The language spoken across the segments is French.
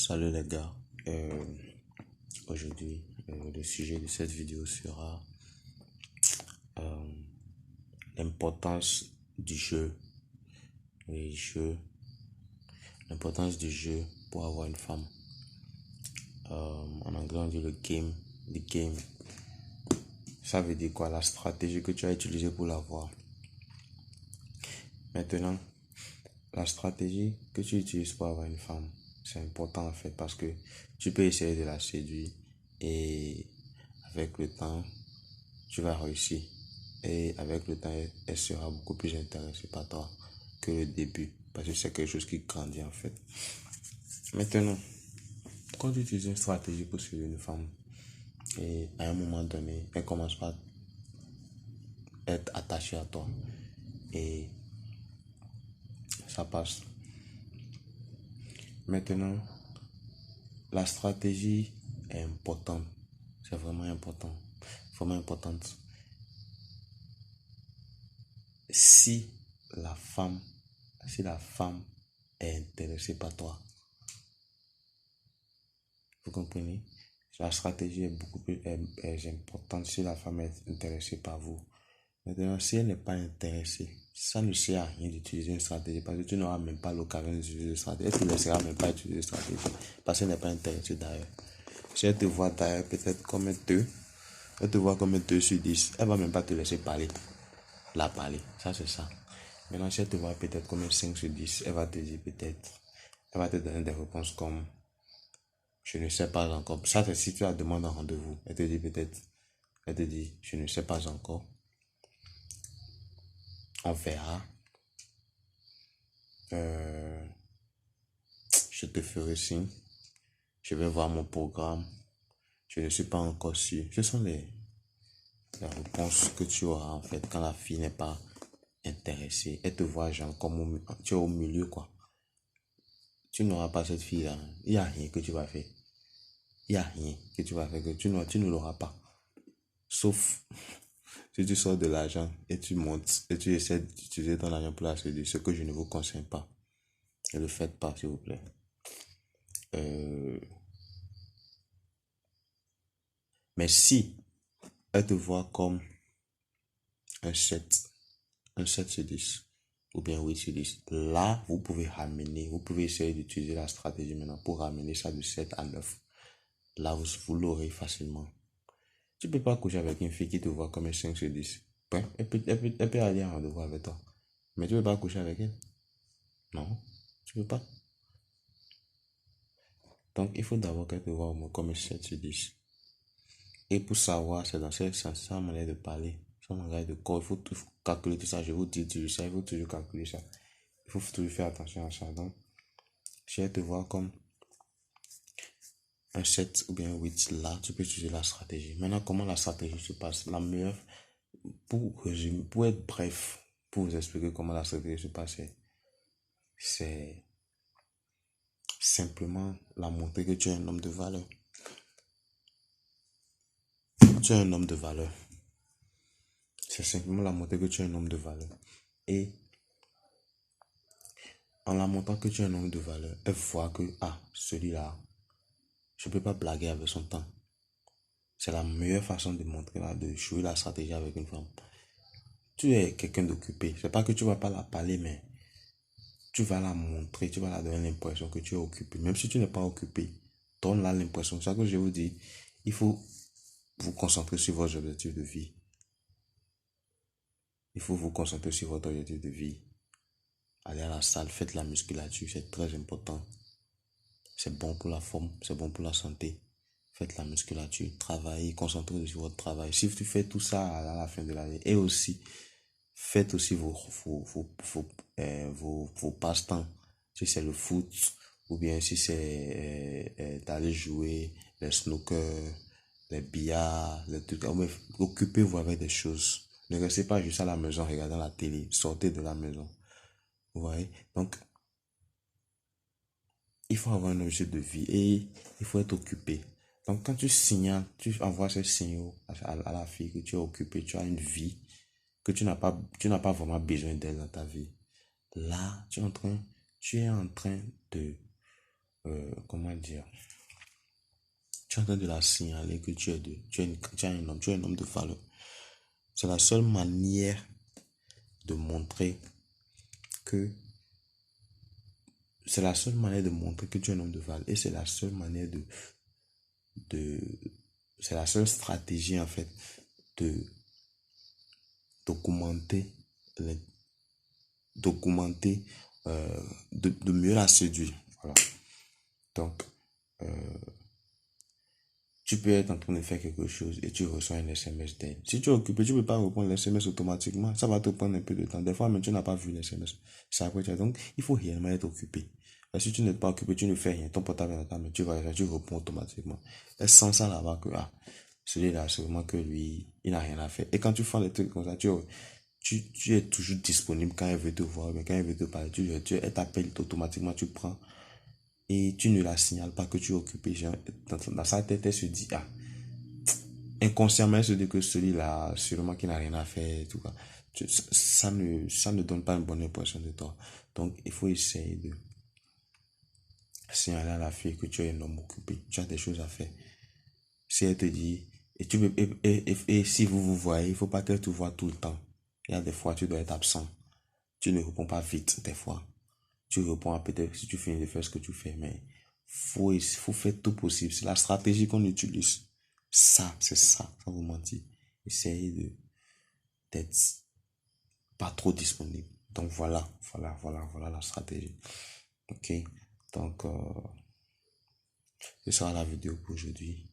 Salut les gars, aujourd'hui le sujet de cette vidéo sera euh, l'importance du jeu, les jeux, l'importance du jeu pour avoir une femme. En anglais on dit the game. Ça veut dire quoi? La stratégie que tu as utilisée pour l'avoir. Maintenant, la stratégie que tu utilises pour avoir une femme, c'est important en fait parce que tu peux essayer de la séduire et avec le temps, tu vas réussir. Et avec le temps, elle sera beaucoup plus intéressée par toi que le début parce que c'est quelque chose qui grandit en fait. Maintenant, quand tu utilises une stratégie pour séduire une femme et à un moment donné, elle commence par être attachée à toi et ça passe. Maintenant, la stratégie est importante. C'est vraiment important. Vraiment importante. Si la femme est intéressée par toi, vous comprenez? La stratégie est beaucoup plus est importante si la femme est intéressée par vous. Maintenant, si elle n'est pas intéressée, ça ne sert à rien d'utiliser une stratégie parce que tu n'auras même pas l'occasion d'utiliser une stratégie. Elle ne te laissera même pas utiliser une stratégie parce qu'elle n'est pas intéressée d'ailleurs. Si elle te voit d'ailleurs peut-être comme elle te voit comme un 2 sur 10, elle va même pas te laisser parler. La parler, ça c'est ça. Maintenant, si elle te voit peut-être comme un 5 sur 10, elle va te dire peut-être, elle va te donner des réponses comme je ne sais pas encore. Ça c'est si tu la demandes un rendez-vous. Elle te dit peut-être, elle te dit je ne sais pas encore. On verra. Je te ferai signe. Je vais voir mon programme. Je ne suis pas encore sûr. Ce sont les réponses que tu auras en fait quand la fille n'est pas intéressée. Elle te voit genre comme tu es au milieu quoi. Tu n'auras pas cette fille là. Il n'y a rien que tu vas faire. Il n'y a rien que tu vas faire que tu ne l'auras pas. Sauf si tu sors de l'argent et tu montes et tu essaies d'utiliser ton argent pour la séduire, ce que je ne vous conseille pas. Ne le faites pas s'il vous plaît. Mais si elle te voit comme un 7 sur 10 ou bien 8 sur 10, là, vous pouvez essayer d'utiliser la stratégie maintenant pour ramener ça de 7 à 9. Là, vous l'aurez facilement. Tu ne peux pas coucher avec une fille qui te voit comme un 5 sur 10. Ouais, elle peut aller en rendez-vous avec toi. Mais tu ne peux pas coucher avec elle. Non, tu ne peux pas. Donc, il faut d'abord qu'elle te voit au moins comme un 7 sur 10. Et pour savoir, c'est dans sa manière de parler, son langage de corps, il faut calculer tout ça. Je vous dis toujours ça, il faut toujours calculer ça. Il faut toujours faire attention à ça. Donc, si elle te voit comme un 7 ou bien un 8, là, tu peux utiliser la stratégie. Maintenant, comment la stratégie se passe? La meilleure, pour résumer, pour être bref, pour vous expliquer comment la stratégie se passe, c'est simplement la montrer que tu es un homme de valeur. Tu es un homme de valeur. C'est simplement la montrer que tu es un homme de valeur. Et en la montrant que tu es un homme de valeur, elle voit que, celui-là, je ne peux pas blaguer avec son temps. C'est la meilleure façon de montrer, de jouer la stratégie avec une femme. Tu es quelqu'un d'occupé. C'est pas que tu vas pas la parler, mais tu vas la montrer, tu vas la donner l'impression que tu es occupé. Même si tu n'es pas occupé, donne-la l'impression. C'est ça que je vous dis. Il faut vous concentrer sur vos objectifs de vie. Il faut vous concentrer sur votre objectif de vie. Allez à la salle, faites la musculature, c'est très important. C'est bon pour la forme, c'est bon pour la santé. Faites la musculature, travaillez, concentrez-vous sur votre travail. Si tu fais tout ça à la fin de l'année, et aussi, faites aussi vos passe-temps. Si c'est le foot, ou bien si c'est d'aller jouer, les snooker, les billards, les trucs. Occupez-vous avec des choses. Ne restez pas juste à la maison regardant la télé. Sortez de la maison. Vous voyez? Donc, il faut avoir un objet de vie et il faut être occupé. Donc, quand tu signales, tu envoies ces signaux à la fille que tu es occupé, tu as une vie, que tu n'as pas vraiment besoin d'elle dans ta vie. Là, tu es en train de comment dire, tu es en train de la signaler que tu es un homme de valeur. C'est la seule manière de montrer que tu es un homme de valeur. Et c'est la seule manière c'est la seule stratégie en fait de de mieux la séduire. Voilà. Donc, tu peux être en train de faire quelque chose et tu reçois un SMS d'elle. Si tu es occupé, tu ne peux pas répondre l'SMS automatiquement. Ça va te prendre un peu de temps. Des fois, même tu n'as pas vu l'SMS. C'est après tu as. Donc, il faut réellement être occupé. Parce que si tu n'es pas occupé, tu ne fais rien. Ton portable est dans ta main, tu réponds automatiquement. Et sans ça là-bas que, celui-là, c'est vraiment que lui, il n'a rien à faire. Et quand tu fais des trucs comme ça, tu es toujours disponible quand elle veut te voir, mais quand elle veut te parler, elle t'appelle automatiquement, tu prends. Et tu ne la signales pas que tu es occupé. Genre, dans sa tête, elle se dit, inconsciemment, elle se dit que celui-là, sûrement qu'il n'a rien à faire et tout. Ça ne donne pas une bonne impression de toi. Donc, il faut essayer de signaler à la fille que tu es un homme occupé. Tu as des choses à faire. Si elle te dit, et si vous vous voyez, il ne faut pas qu'elle te voie tout le temps. Il y a des fois, tu dois être absent. Tu ne réponds pas vite, des fois. Tu réponds peut-être si tu finis de faire ce que tu fais, mais faut faire tout possible. C'est la stratégie qu'on utilise. C'est ça, sans vous mentir. Essayez d'être pas trop disponible. Donc voilà la stratégie. Ok, donc ce sera la vidéo pour aujourd'hui.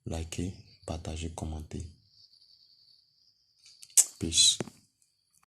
Likez, partagez, commentez. Peace.